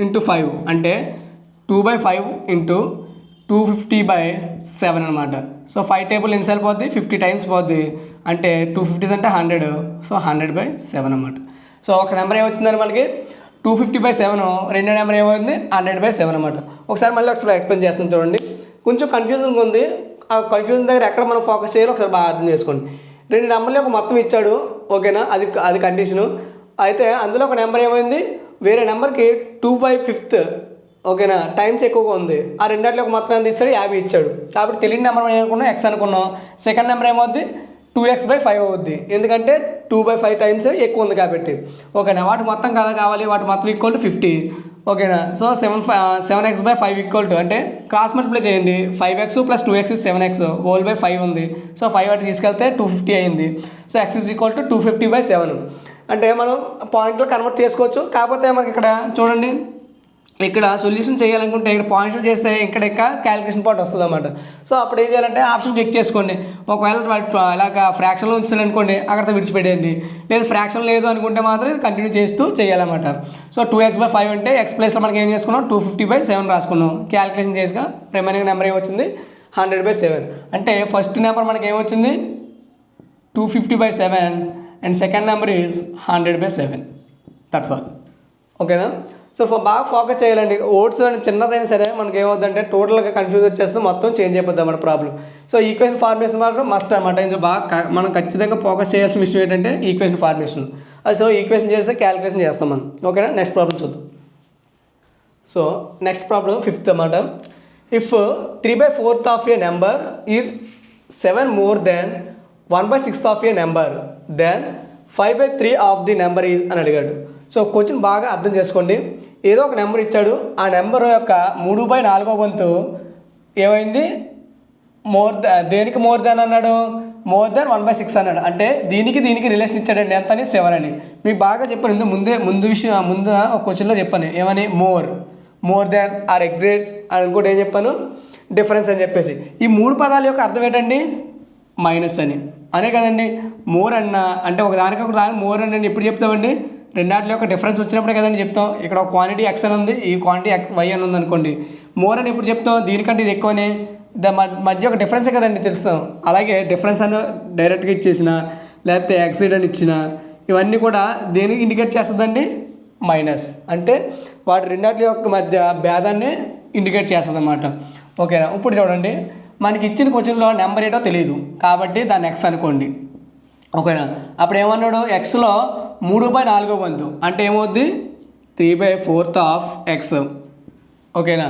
× 5 అంటే 2/5 × 250/7 అనమాట. సో 5 టేబుల్ ఎన్నిసార్లు పోద్ది 50 టైమ్స్ పోద్ది. అంటే 250s అంటే 100. సో 100/7 అనమాట. సో ఒక నెంబర్ ఏమొచ్చిందని మనకి 250/7. రెండో నెంబర్ ఏమైంది 100/7 అనమాట. ఒకసారి మళ్ళీ ఎక్స్ప్లెయిన్ చేస్తాను చూడండి. కొంచెం కన్ఫ్యూజన్గా ఉంది. ఆ కన్ఫ్యూజన్ దగ్గర ఎక్కడ మనం ఫోకస్ చేయాలో ఒకసారి బాగా అర్థం చేసుకోండి. 2 నెంబర్లు ఒక మొత్తం ఇచ్చాడు. ఓకేనా, అది కండిషను. అయితే అందులో ఒక నెంబర్ ఏమైంది, వేరే నెంబర్కి 2/5 ఓకేనా టైమ్స్ ఎక్కువగా ఉంది. ఆ రెండాటిలో ఒక మొత్తం ఎంత ఇస్తాడు, 50 ఇచ్చాడు. కాబట్టి తెలియని నెంబర్ ఏమనుకున్నాం, ఎక్స్ అనుకున్నాం. సెకండ్ నెంబర్ ఏమవుద్ది, 2x/5 అవుద్ది, ఎందుకంటే 2/5 టైమ్స్ ఎక్కువ ఉంది కాబట్టి. ఓకేనా, వాటి మొత్తం కదా కావాలి, వాటి మొత్తం ఈక్వల్ టు 50. ఓకేనా, సో 7x/5 ఈక్వల్ టు అంటే క్రాస్ మల్టిప్లై చేయండి. 5x + 2x 7x whole by 5 ఉంది. సో 5 వాటి తీసుకెళ్తే 250 అయింది. So x is equal to 250/7. అంటే మనం పాయింట్లు కన్వర్ట్ చేసుకోవచ్చు. కాకపోతే మనకి ఇక్కడ చూడండి, ఇక్కడ సొల్యూషన్ చేయాలనుకుంటే ఇక్కడ పాయింట్స్ చేస్తే ఇక్కడ క్యాలిక్యులేషన్ పార్ట్ వస్తుంది అన్నమాట. సో అప్పుడు ఏం చేయాలంటే ఆప్షన్ చెక్ చేసుకోండి. ఒకవేళ ఇలాగ ఫ్రాక్షన్లో ఉంచాను అనుకోండి, అక్కడ విడిచిపెట్టేయండి. లేదు ఫ్రాక్షన్ లేదు అనుకుంటే మాత్రం ఇది కంటిన్యూ చేస్తూ చేయాలన్నమాట. సో 2x/5 అంటే x ప్లేస్లో మనకి ఏం చేసుకున్నాం, 250/7 రాసుకున్నాం. క్యాలిక్యులేషన్ చేసుగా రిమైనింగ్ నెంబర్ ఏమొచ్చింది, 100/7. అంటే ఫస్ట్ నెంబర్ మనకి ఏమొచ్చింది 250/7 and second number is 100/7. That's all. ఓకేనా, సో బాగా ఫోకస్ చేయాలండి. ఓట్స్ అని చిన్నదైనా సరే మనకి ఏమవుతుందంటే టోటల్గా కన్ఫ్యూజ్ వచ్చేస్తే మొత్తం చేంజ్ అయిపోద్ది అన్నమాట ప్రాబ్లం. సో ఈక్వేషన్ ఫార్మేషన్ మాత్రం మస్ట్ అనమాట. ఇందులో బాగా మనం ఖచ్చితంగా ఫోకస్ చేయాల్సిన విషయం ఏంటంటే ఈక్వేషన్ ఫార్మేషన్. అది సో ఈక్వేషన్ చేస్తే క్యాలిక్యులేషన్ చేస్తాం మనం. ఓకేనా, నెక్స్ట్ ప్రాబ్లం చూద్దాం. సో నెక్స్ట్ ప్రాబ్లం 5th అన్నమాట. If 3/4 of a number is 7 more than 1/6 of a number, then 5/3 of the number is అని అడిగాడు. సో క్వశ్చన్ బాగా అర్థం చేసుకోండి. ఏదో ఒక నెంబర్ ఇచ్చాడు, ఆ నెంబర్ యొక్క 3/4 వంతు ఏమైంది, దేనికి మోర్ దాన్ అన్నాడు, మోర్ దాన్ 1/6 అన్నాడు. అంటే దీనికి రిలేషన్ ఇచ్చాడండి, ఎంత అని 7 అని. మీకు బాగా చెప్పాను ముందు ఒక క్వశ్చన్లో చెప్పాను ఏమని, మోర్ దాన్ ఆర్ ఎగ్జాక్ట్ అని. ఇంకోటి ఏం చెప్పాను, డిఫరెన్స్ అని చెప్పేసి. ఈ 3 పదాల యొక్క అర్థం ఏంటండి, మైనస్ అనే కదండి. మోర్ అన్న అంటే ఒక దానికి మోర్ అని ఎప్పుడు చెప్తామండి, రెండాటిలో యొక్క డిఫరెన్స్ వచ్చినప్పుడే కదండి చెప్తాం. ఇక్కడ ఒక క్వాంటిటీ ఎక్స్ అని ఉంది, ఈ క్వాంటిటీ వై అని ఉంది అనుకోండి. మోర్ అని ఎప్పుడు చెప్తాం, దీనికంటే ఇది ఎక్కువనే, మధ్య ఒక డిఫరెన్సే కదండి తెలుస్తాం. అలాగే డిఫరెన్స్ అని డైరెక్ట్గా ఇచ్చేసిన, లేకపోతే ఎక్సైడ్ అని ఇచ్చిన, ఇవన్నీ కూడా దేనికి ఇండికేట్ చేస్తుందండి, మైనస్. అంటే వాటి రెండాటి యొక్క మధ్య భేదాన్ని ఇండికేట్ చేస్తుంది అన్నమాట. ఓకేనా, ఇప్పుడు చూడండి, మనకి ఇచ్చిన క్వశ్చన్లో నెంబర్ ఏంటో తెలియదు కాబట్టి దాన్ని ఎక్స్ అనుకోండి. ఓకేనా, అప్పుడు ఏమన్నాడు, ఎక్స్లో 3/4 వంతు అంటే ఏమవుద్ది, 3/4 ఆఫ్ ఎక్స్. ఓకేనా,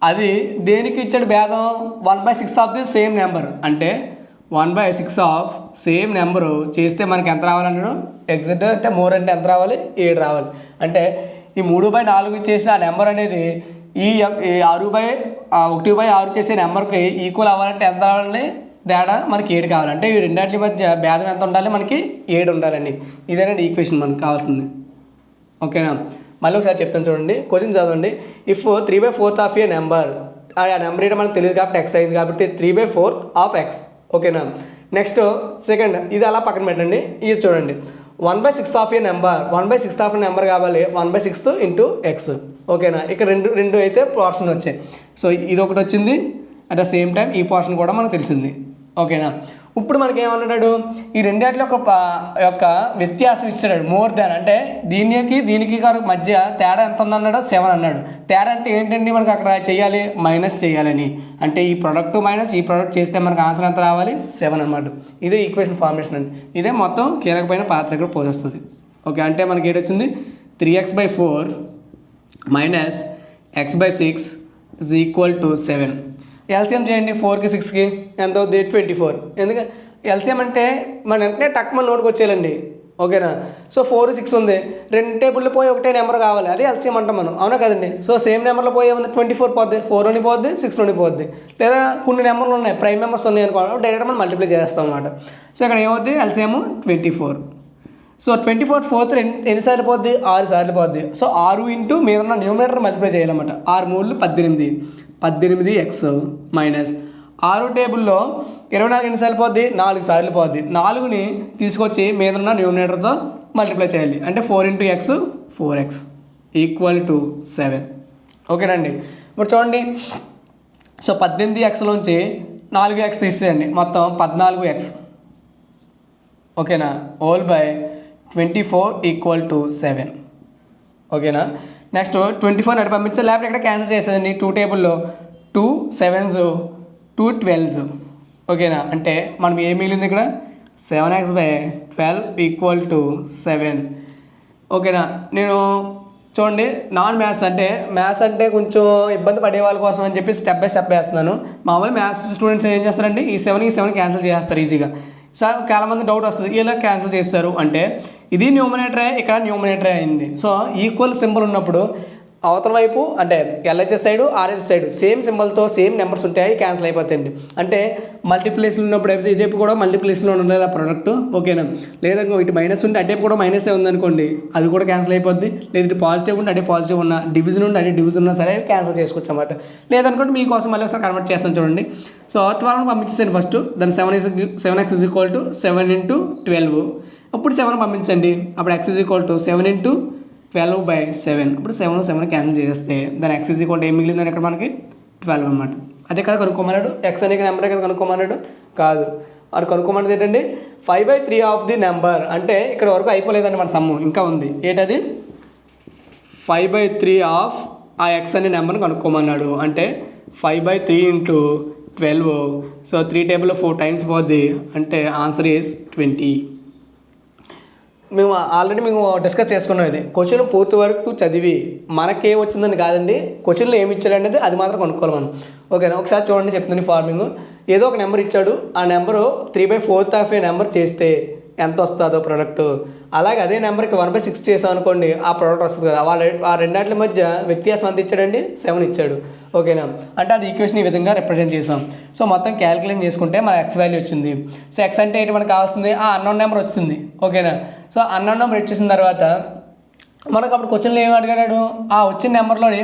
అది దేనికి ఇచ్చాడు భేదం, 1/6 ఆఫ్ ది సేమ్ నెంబర్. అంటే 1/6 ఆఫ్ సేమ్ నెంబరు చేస్తే మనకి ఎంత రావాలన్నాడు, ఎగ్జాక్ట్ అంటే మోర్ అంటే ఎంత రావాలి, 7 రావాలి. అంటే ఈ 3/4 చేసి ఆ నెంబర్ అనేది ఈ 1/6 చేసే నెంబర్కి ఈక్వల్ అవ్వాలంటే ఎంత రావాలండి, తేడా మనకి 7 కావాలంటే ఈ రెండాటి మధ్య భేదం ఎంత ఉండాలి, మనకి 7 ఉండాలండి. ఇదేనండి ఈక్వేషన్ మనకు కావాల్సింది. ఓకేనా, మళ్ళీ ఒకసారి చెప్తాను చూడండి, క్వశ్చన్ చదవండి. ఇఫ్ 3/4 ఆఫ్ ఏ నెంబర్, ఆ నెంబర్ ఏంటో మనకు తెలియదు కాబట్టి ఎక్స్ అయింది కాబట్టి 3/4 ఆఫ్ ఎక్స్. ఓకేనా, నెక్స్ట్ సెకండ్ ఇది అలా పక్కన పెట్టండి. ఇది చూడండి, 1/6 of a number, 1/6 of number కావాలి, 1/6 ఇంటూ ఎక్స్. ఓకేనా, ఇక్కడ రెండు అయితే పోర్షన్ వచ్చాయి. సో ఇది ఒకటి వచ్చింది, అట్ ద సేమ్ టైం ఈ పోర్షన్ కూడా మనకు తెలిసింది. ఓకేనా, ఇప్పుడు మనకి ఏమన్నాడు, ఈ రెండాటిలో యొక్క వ్యత్యాసం ఇచ్చాడు, మోర్ దాన్ అంటే దీనికి మధ్య తేడా ఎంత ఉందన్నాడు, 7 అన్నాడు. తేడా అంటే ఏంటండి, మనకు అక్కడ చేయాలి మైనస్ చేయాలని. అంటే ఈ ప్రోడక్ట్ మైనస్ ఈ ప్రోడక్ట్ చేస్తే మనకు ఆన్సర్ ఎంత రావాలి, 7 అనమాట. ఇదే ఈక్వేషన్ ఫార్మేషన్ అండి. ఇదే మొత్తం కీలకమైన పాత్ర ఇక్కడ పోసేస్తుంది. ఓకే, అంటే మనకి ఏంటొచ్చింది, 3x/4 minus x/6 is equal to 7. LCM చేయండి, 4కి 6కి ఎంత అవుద్ది, 24. ఎందుకంటే ఎల్సిఎం అంటే మన వెంటనే టక్ మన నోటుకు వచ్చేయాలండి. ఓకేనా, సో 4, 6 ఉంది, 2 టేబుల్లో పోయి ఒకటే నెంబర్ కావాలి, అదే ఎల్సిఎం అంటాం మనం, అవునా కదండి. సో సేమ్ నెంబర్లో పోయి ఏమన్నా 24 పోద్ది, 4 అని పోద్ది, 6 నుండి పోద్ది. లేదా కొన్ని నెంబర్లు ఉన్నాయి, ప్రైమ్ నెంబర్స్ ఉన్నాయి అనుకో, డైరెక్ట్ మనం మల్టిప్లై చేస్తాం అన్నమాట. సో ఇక్కడ ఏమవుద్ది, ఎల్సిఎం 24. సో 24 4 ఎన్నిసార్లు పోద్ది, 6 సార్లు పోద్ది. సో 6 ఇంటూ మీద ఉన్న న్యూమరేటర్ మల్టిప్లై చేయాలన్నమాట. 6 3 18x మైనస్ 6 టేబుల్లో 24 ఎన్నిసార్లు పోద్ది, 4 సార్లు పోద్ది. 4ని తీసుకొచ్చి మీద ఉన్న న్యూమినేటర్తో మల్టిప్లై చేయాలి. అంటే 4 into X 4x equal to 7. ఓకేనండి, ఇప్పుడు చూడండి, సో 18xలోంచి 4x తీసేయండి, మొత్తం 14x. ఓకేనా, హోల్ బై 24 ఈక్వల్ టు 7. ఓకేనా, నెక్స్ట్ 24 అటు పంపించాలి, లేకపోతే ఇక్కడ క్యాన్సిల్ చేసేదండి. 2 టేబుల్లో 2 7s 2 12s. ఓకేనా, అంటే మనం ఏం మిగిలింది ఇక్కడ, 7x/12 ఈక్వల్ టు 7. ఓకేనా. నేను చూడండి నాన్ మ్యాథ్స్ అంటే కొంచెం ఇబ్బంది పడే వాళ్ళ కోసం అని చెప్పి స్టెప్ బై స్టెప్ వేస్తున్నాను. మామూలు మ్యాథ్స్ స్టూడెంట్స్ ఏం చేస్తారంటే ఈ సెవెన్ క్యాన్సిల్ చేస్తారు ఈజీగా. సార్ చాలామంది డౌట్ వస్తుంది ఇలా క్యాన్సిల్ చేస్తారు అంటే, ఇది న్యూమరేటరే ఇక్కడ న్యూమరేటరే అయింది. సో ఈక్వల్ సింబల్ ఉన్నప్పుడు అవతల వైపు అంటే LHS side RHS side same సింబల్తో సేమ్ నెంబర్స్ ఉంటాయి, క్యాన్సిల్ అయిపోతాయండి. అంటే మల్టిప్లేషన్ ఉన్నప్పుడు అయితే ఇదేపు కూడా మల్టిప్లేషన్లో ఉండాలి ఆ ప్రోడక్ట్, ఓకేనా. లేదా ఇటు మైనస్ ఉంటే అటేపు కూడా మైనసే ఉందనుకోండి, అది కూడా క్యాన్సిల్ అయిపోద్ది. లేదా ఇటు పాజిటివ్ ఉంటే అదే పాజిటివ్ ఉన్నా, డివిజన్ ఉంటే అదే డివిజన్ ఉన్నా సరే క్యాన్సిల్ చేసుకోవచ్చు అన్నమాట. లేదనుకోండి మీకోసం మళ్ళీ ఒకసారి కన్వర్ట్ చేస్తాను చూడండి. సో 12 పంపించేసాను ఫస్ట్, దాని 7x is equal to 7 into 12. అప్పుడు 7 పంపించండి, అప్పుడు x is equal to 7 into 12/7. ఇప్పుడు 7 క్యాన్సిల్ చేస్తే దాని x is equal to ఏం మిగిలిందని ఇక్కడ మనకి 12 అనమాట. అదే కదా కనుక్కోమన్నాడు, x అనే నెంబర్ కదా కనుక్కోమన్నాడు, కాదు వాడు కనుక్కోమన్నది ఏంటండి 5/3 ఆఫ్ ది నెంబర్. అంటే ఇక్కడ వరకు అయిపోలేదండి మన సమ్ము, ఇంకా ఉంది. ఏంటది 5/3 ఆఫ్ ఆ x అనే నెంబర్ని కనుక్కోమన్నాడు. అంటే 5/3 into 12. సో 3 టేబుల్లో 4 టైమ్స్ పోద్ది, అంటే ఆన్సర్ ఈజ్ 20. మేము ఆల్రెడీ డిస్కస్ చేసుకున్నాం. ఇది క్వశ్చన్ పూర్తి వరకు చదివి మనకేం వచ్చిందని కాదండి, క్వశ్చన్లో ఏమి ఇచ్చాడు అనేది అది మాత్రం కొనుక్కోవాలి మనం, ఓకేనా. ఒకసారి చూడండి చెప్తుంది ఫార్మింగ్. ఏదో ఒక నెంబర్ ఇచ్చాడు, ఆ నెంబరు 3/4 ఆఫ్ ఏ నెంబర్ చేస్తే ఎంత వస్తుందో ప్రోడక్ట్, అలాగే అదే నెంబర్కి 1/6 చేసాం అనుకోండి ఆ ప్రోడక్ట్ వస్తుంది కదా. ఆ రెండాట్ల మధ్య వ్యత్యాసం ఎంత ఇచ్చాడండి 7 ఇచ్చాడు, ఓకేనా. అంటే అది ఈక్వేషన్ ఈ విధంగా రిప్రజెంట్ చేసాం. సో మొత్తం క్యాలిక్యులేషన్ చేసుకుంటే మన ఎక్స్ వాల్యూ వచ్చింది. సో ఎక్స్ అంటే ఏంటి మనకు కావాల్సింది, ఆ అన్నోన్ నెంబర్ వచ్చింది, ఓకేనా. సో అన్నోన్ నెంబర్ ఇచ్చేసిన తర్వాత మనకు అప్పుడు క్వశ్చన్లో ఏమి అడిగాడు, ఆ వచ్చిన నెంబర్లోని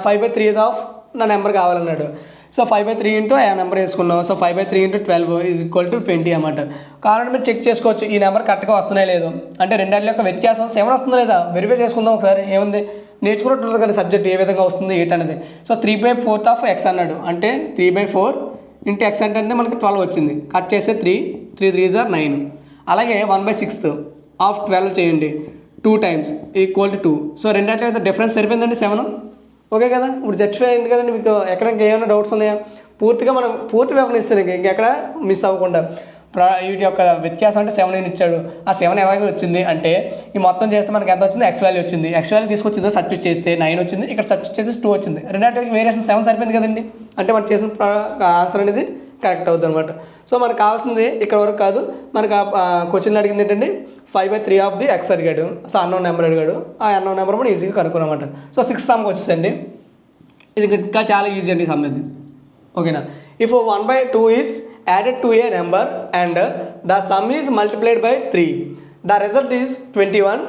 5/3 ఆఫ్ నా నెంబర్ కావాలన్నాడు. సో 5/3 ఇంటూ ఆ నెంబర్ వేసుకున్నాం. So 5/3 into 12 is equal to 20 అన్నమాట. కావాలంటే మీరు చెక్ చేసుకోవచ్చు ఈ నెంబర్ కరెక్ట్గా వస్తున్నాయి లేదు, అంటే రెండాటి యొక్క వ్యత్యాసం 7 వస్తుందా లేదా వెరిఫై చేసుకుందాం ఒకసారి. ఏముంది నేర్చుకున్నట్టు కదా సబ్జెక్ట్ ఏ విధంగా వస్తుంది ఏంటనేది. సో 3/4 ఆఫ్ x అన్నాడు, అంటే 3/4 ఇంటూ x అంటే మనకి 12 వచ్చింది. కట్ చేస్తే 3 3 are 9. అలాగే 1/6 ఆఫ్ 12 చేయండి, 2 times ఈక్వల్ టు 2. సో రెండాటి డిఫరెన్స్ సరిపోయిందండి 7, ఓకే కదా. ఇప్పుడు జస్టిఫై అయింది కదండి. మీకు ఎక్కడ ఏమైనా డౌట్స్ ఉన్నాయా, పూర్తిగా మనం పూర్తి పేపర్ ఇస్తాను ఇంకెక్కడ మిస్ అవ్వకుండా. వీటి యొక్క వ్యత్యాసం అంటే 7 ఇచ్చాడు, ఆ 7 ఎలాగే వచ్చింది అంటే ఈ మొత్తం చేస్తే మనకి ఎంత వచ్చింది x వాల్యూ వచ్చింది. x వాల్యూ తీసుకొచ్చిందో సబ్స్టిట్యూట్ చేస్తే 9 వచ్చింది, ఇక్కడ సబ్స్టిట్యూట్ చేస్తే 2 వచ్చింది. రెండాటి వేరియేషన్ 7 సరిపోయింది కదండి, అంటే మనం చేసిన ఆన్సర్ అనేది కరెక్ట్ అవుతుంది అనమాట. సో మనకు కావాల్సింది ఇక్కడ వరకు కాదు, మనకు క్వశ్చన్లు అడిగింది ఏంటండి 5/3 ఆఫ్ ది x అడిగాడు. సో అన్నోన్ నెంబర్ అడిగాడు, ఆ అన్నోన్ నెంబర్ కూడా ఈజీగా కనుక్కున్నమాట. సో 6 సమ్కి వచ్చేసండి, ఇది ఇంకా చాలా ఈజీ అండి సమ్ ఇది, ఓకేనా. If 1/2 is added to a number and the sum is multiplied by 3, the result is 21,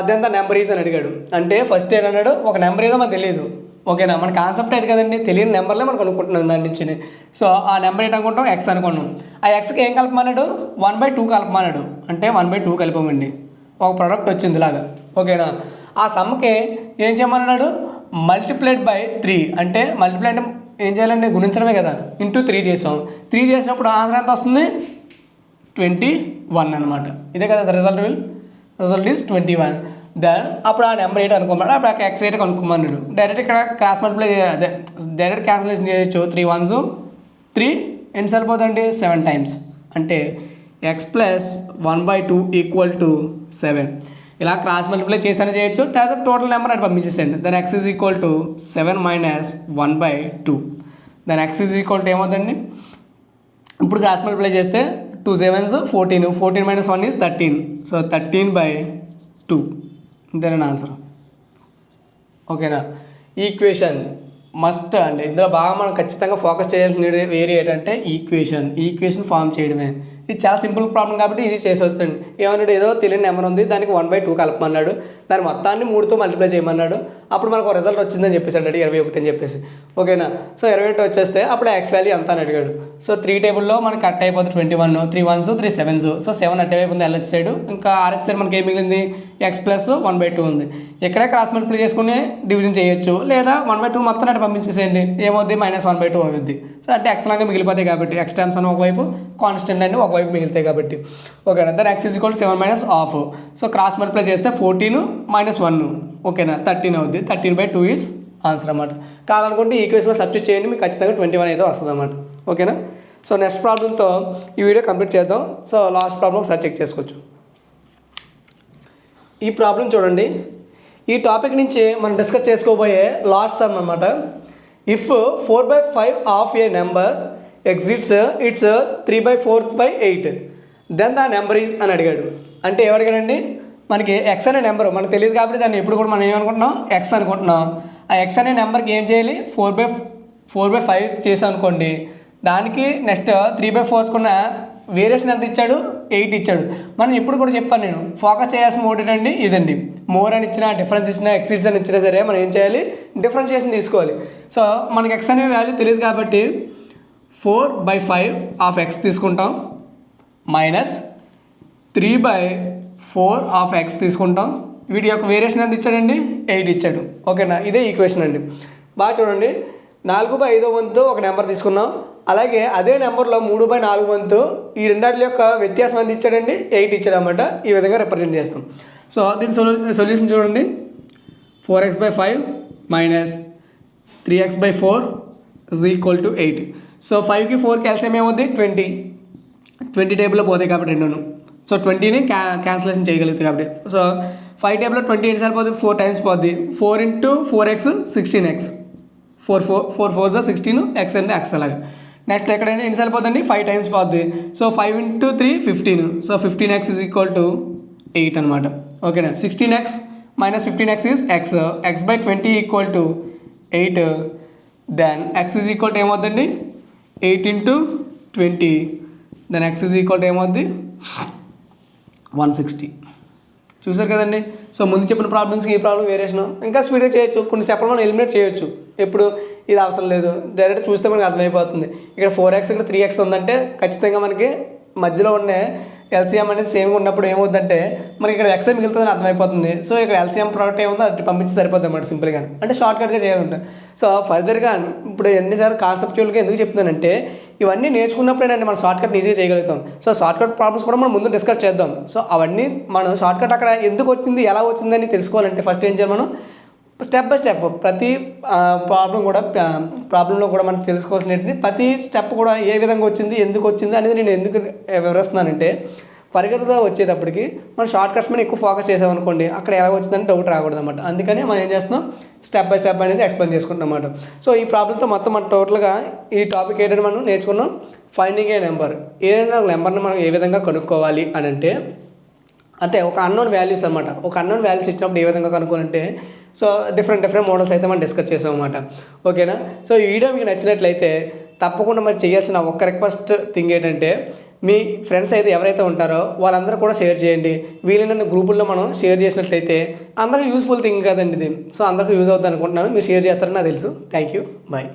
then the number is అని అడిగాడు. అంటే ఫస్ట్ ఏమన్నాడు, ఒక నెంబర్ ఏదో మనకు తెలియదు, ఓకేనా. మన కాన్సెప్ట్ అది కదండి, తెలియని నెంబర్లే మనం అనుకుంటున్నాం దాని నుంచి. సో ఆ నెంబర్ ఏంటి అనుకుంటాం, x అనుకున్నాం. ఆ ఎక్స్కి ఏం కలపమన్నాడు 1/2 కలపమన్నాడు, అంటే 1/2 కలిపామండి, ఒక ప్రోడక్ట్ వచ్చింది ఇలాగా, ఓకేనా. ఆ సమ్కి ఏం చేయమన్నాడు మల్టిప్లైడ్ బై 3, అంటే మల్టిప్లై అంటే ఏం చేయాలండి గుణించడమే కదా, ఇంటూ 3 చేసాం. 3 చేసినప్పుడు ఆన్సర్ ఎంత వస్తుంది 21 అనమాట. ఇదే కదా రిజల్ట్ ఈజ్ 21. దెన్ అప్పుడు ఆ నెంబర్ ఏంటి అనుకోమన్నాడు, అప్పుడు ఆ ఎక్స్ ఏంటి కనుక్కోమన్నాడు. డైరెక్ట్ ఇక్కడ క్రాస్ మల్టిప్లై అదే డైరెక్ట్ క్యాన్సిలేషన్ చేయొచ్చు. 3 1s 3 ఎన్ని సరిపోతుందండి 7 times, అంటే x ప్లస్ 1/2 ఈక్వల్ టు 7. ఇలా క్రాస్ మల్టిప్లై చేసానే చేయొచ్చు, తర్వాత టోటల్ నెంబర్ అటు పంపించేసేయండి. దాని x is equal to 7 minus 1/2. దాని x ఈజ్ ఈక్వల్ టు ఏమవుతుందండి, ఇప్పుడు క్రాస్ మల్టిప్లై చేస్తే 2 7s 14, 14 minus 1 is 13. సో 13/2 ఇంతేనా ఆన్సర్, ఓకేనా. ఈక్వేషన్ మస్ట్ అండి, ఇందులో బాగా మనం ఖచ్చితంగా ఫోకస్ చేయాల్సిన వేరే ఏంటంటే ఈక్వేషన్ ఫామ్ చేయడమే. ఇది చాలా సింపుల్ ప్రాబ్లం కాబట్టి ఈజీ చేసేస్తుంది. ఏమన్నాడు, ఏదో తెలియని నెంబర్ ఉంది దానికి 1/2 కలపమన్నాడు, దాని మొత్తాన్ని 3తో మల్టిప్లై చేయమన్నాడు. అప్పుడు మనకు రిజల్ట్ వచ్చిందని చెప్పేసి అన్నాడు 21 అని చెప్పేసి, ఓకేనా. సో 28 వచ్చేస్తే అప్పుడు x వాల్యూ ఎంత అని అడిగాడు. సో 3 టేబుల్లో మనకి కట్ అయిపోతుంది 21, 3 1s 3 7s. సో 7 అట్టేవైపు ఉంది LH సైడ్, ఇంకా RH సైడ్ మనకి ఏం మిగిలింది x ప్లస్ 1/2 ఉంది. ఇక్కడే క్రాస్ మల్టిప్లై చేసుకుని డివిజన్ చేయొచ్చు, లేదా 1/2 మొత్తం అటు పంపించేసేయండి, ఏమవుద్ది -1/2 అవుద్ది. సో అంటే x లాగా మిగిలిపోతాయి కాబట్టి x టైమ్స్ అని ఒకవైపు, కాన్స్టెంట్ అని ఒకవైపు మిగులుతాయి కాబట్టి, ఓకేనా. దాని x is equal to 7 minus ½. So cross multiply చేస్తే 14 - 1, ఓకేనా, 13 అవుద్ది. 13/2 ఈజ్ ఆన్సర్ అన్నమాట. కావాలనుకుంటే ఈక్వేషన్లో సబ్స్టిట్యూట్ చేయండి, మీకు ఖచ్చితంగా 21 అయితే వస్తుంది అన్నమాట, ఓకేనా. సో నెక్స్ట్ ప్రాబ్లంతో ఈ వీడియో కంప్లీట్ చేద్దాం. సో లాస్ట్ ప్రాబ్లం ఒకసారి చెక్ చేసుకోవచ్చు. ఈ ప్రాబ్లం చూడండి. ఈ టాపిక్ నుంచి మనం డిస్కస్ చేసుకోబోయే లాస్ట్ సమ్ అనమాట. If 4/5 of a number exceeds its 3/4/8 then the number is అని అడిగాడు. అంటే ఏమడిగాడండి, మనకి ఎక్స్ అనే నెంబర్ మనకు తెలియదు కాబట్టి దాన్ని ఎప్పుడు కూడా మనం ఏమనుకుంటున్నాం, ఎక్స్ అనుకుంటున్నాం. ఆ ఎక్స్ అనే నెంబర్కి ఏం చేయాలి, 4/5 చేసాం అనుకోండి. దానికి నెక్స్ట్ 3/4 కున్న వేరియేషన్ ఎంత ఇచ్చాడు, 8 ఇచ్చాడు. మనం ఎప్పుడు కూడా చెప్పాను నేను, ఫోకస్ చేయాల్సిన మోడ్ ఏంటండి ఇదండి. మోర్ అని ఇచ్చినా, డిఫరెన్స్ ఇచ్చినా, ఎక్సిడ్స్ అని ఇచ్చినా సరే మనం ఏం చేయాలి, డిఫరెన్షియేషన్ తీసుకోవాలి. సో మనకి ఎక్స్ అనే వాల్యూ తెలియదు కాబట్టి 4/5 ఆఫ్ ఎక్స్ తీసుకుంటాం, మైనస్ 3/4 ఆఫ్ ఎక్స్ తీసుకుంటాం. వీటి యొక్క వేరియేషన్ ఎంత ఇచ్చాడండి, 8 ఇచ్చాడు. ఓకేనా, ఇదే ఈక్వేషన్ అండి. బాగా చూడండి, 4/5 వంతు ఒక నెంబర్ తీసుకున్నాం. అలాగే అదే నెంబర్లో 3/4 వంతు ఈ రెండాటి యొక్క వ్యత్యాసం ఎంత ఇచ్చాడండి, 8 ఇచ్చాడు అనమాట. ఈ విధంగా రిప్రజెంట్ చేస్తాం. సో దీని సొల్యూషన్ చూడండి, 4x/5 minus 3x/4 is equal to 8. So 5కి 4 క్యాల్సియం ఏమవుద్ది, 20 టేబుల్లో పోతాయి కాబట్టి రెండును. సో 20ని క్యాన్సిలేషన్ చేయగలుగుతాయి కాబట్టి. సో 5 టేబుల్లో 20 ఎన్ని సార్లు పోతుంది, 4 టైమ్స్ పోద్ది. 4 × 4x 16x, 4 4 16 x అంటే x అలాగా. నెక్స్ట్ ఎక్కడైనా ఎన్నిసార్లు పోతుంది, 5 టైమ్స్ పోద్ది. So 5 × 3 15. So 15x is equal to 8 అనమాట. ఓకేనా, 16x minus 15x is x. x/20 equal to 8. Then x is equal to ఏమవుతుందండి, 8 × 20. Then x is equal to ఏమవుద్ది, 160. చూసారు కదండి. సో ముందు చెప్పిన ప్రాబ్లమ్స్కి ఈ ప్రాబ్లం వేరియేషన్ ఇంకా స్పీడ్గా చేయొచ్చు. కొన్ని స్టెప్లు మనం ఎలిమినేట్ చేయొచ్చు. ఎప్పుడు ఇది అవసరం లేదు, డైరెక్ట్ చూస్తే మనకి అర్థమైపోతుంది. ఇక్కడ 4x ఇక్కడ 3x ఉందంటే ఖచ్చితంగా మనకి మధ్యలో ఉండే ఎల్సిఎం అనేది సేమ్గా ఉన్నప్పుడు ఏమవుతుందంటే మనకి ఇక్కడ ఎక్స్ మిగులుతుందని అర్థమైపోతుంది. సో ఇక్కడ ఎల్సిఎం ప్రోడక్ట్ ఏముందో అది పంపించి సరిపోతుంది అన్నమాట, సింపుల్గా. అంటే షార్ట్కట్గా చేయాలంటే. సో ఫర్దర్గా ఇప్పుడు ఎన్నిసార్లు కాన్సెప్చువల్గా ఎందుకు చెప్తున్నానంటే ఇవన్నీ నేర్చుకున్నప్పుడేనండి మనం షార్ట్కట్ ఈజీగా చేయగలుగుతాం. సో షార్ట్కట్ ప్రాబ్లమ్స్ కూడా మనం ముందు డిస్కస్ చేద్దాం. సో అవన్నీ మనం షార్ట్కట్ అక్కడ ఎందుకు వచ్చింది, ఎలా వచ్చిందని తెలుసుకోవాలంటే ఫస్ట్ ఏం చేయాలి, మనం స్టెప్ బై స్టెప్ ప్రతి ప్రాబ్లంలో కూడా మనం తెలుసుకోవాల్సిన ప్రతి స్టెప్ కూడా ఏ విధంగా వచ్చింది, ఎందుకు వచ్చింది అనేది నేను ఎందుకు వివరిస్తున్నానంటే పరిగెత్తుతో వచ్చేటప్పటికి మనం షార్ట్ కట్స్ మీద ఎక్కువ ఫోకస్ చేసామనుకోండి, అక్కడ ఎలా వచ్చిందని డౌట్ రాకూడదు అనమాట. అందుకని మనం ఏం చేస్తున్నాం, స్టెప్ బై స్టెప్ అనేది ఎక్స్ప్లెయిన్ చేసుకుంటాం అన్నమాట. సో ఈ ప్రాబ్లంతో మొత్తం మనం టోటల్గా ఈ టాపిక్ ఏంటంటే మనం నేర్చుకున్నాం ఫైండింగ్ ఏ నెంబర్. ఏదైనా నెంబర్ని మనం ఏ విధంగా కనుక్కోవాలి అని అంటే ఒక అన్నోన్ వాల్యూస్ అనమాట. ఒక అన్నోన్ వాల్యూస్ ఇచ్చినప్పుడు ఏ విధంగా కనుక్కోవాలంటే సో డిఫరెంట్ మోడల్స్ అయితే మనం డిస్కస్ చేసాం అనమాట. ఓకేనా. సో ఈ వీడియో మీకు నచ్చినట్లయితే తప్పకుండా మరి చేయాల్సిన ఒక్క రిక్వెస్ట్ థింగ్ ఏంటంటే మీ ఫ్రెండ్స్ అయితే ఎవరైతే ఉంటారో వాళ్ళందరూ కూడా షేర్ చేయండి. వీలైన గ్రూపుల్లో మనం షేర్ చేసినట్లయితే అందరికీ యూస్ఫుల్ థింగ్ కదండి ఇది. సో అందరికీ యూజ్ అవుతుంది అనుకుంటున్నాను. మీరు షేర్ చేస్తారని నాకు తెలుసు. Thank you, bye.